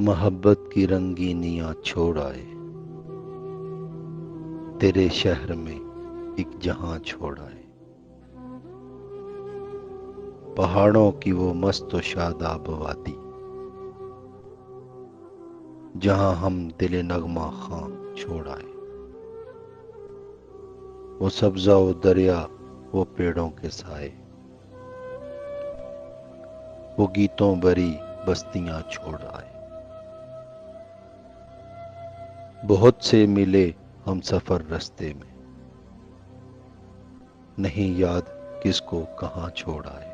محبت کی رنگینیاں چھوڑ آئے، تیرے شہر میں ایک جہاں چھوڑ آئے، پہاڑوں کی وہ مست و شاداب وادی جہاں ہم دل نغمہ خاں چھوڑ آئے، وہ سبزہ و دریا، وہ پیڑوں کے سائے، وہ گیتوں بری بستیاں چھوڑ آئے۔ بہت سے ملے ہم سفر رستے میں، نہیں یاد کس کو کہاں چھوڑ آئے،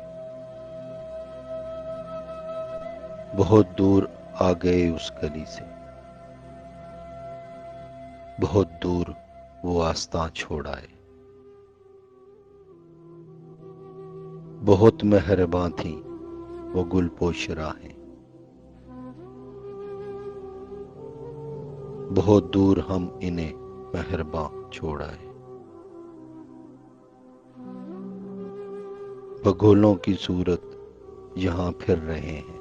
بہت دور آ گئے اس گلی سے، بہت دور وہ آستاں چھوڑ آئے، بہت مہرباں تھیں وہ گل پوش راہیں، بہت دور ہم انہیں مہرباں چھوڑ آئے، بگولوں کی صورت یہاں پھر رہے ہیں،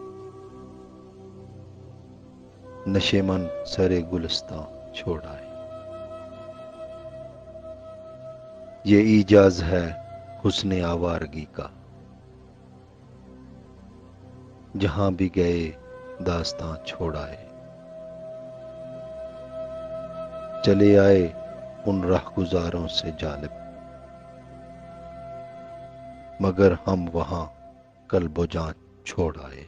نشیمن سرے گلستاں چھوڑ آئے۔ یہ ایجاز ہے حسن آوارگی کا، جہاں بھی گئے داستاں چھوڑ آئے، چلے آئے ان راہ گزاروں سے جانب، مگر ہم وہاں قلب و جان چھوڑ آئے۔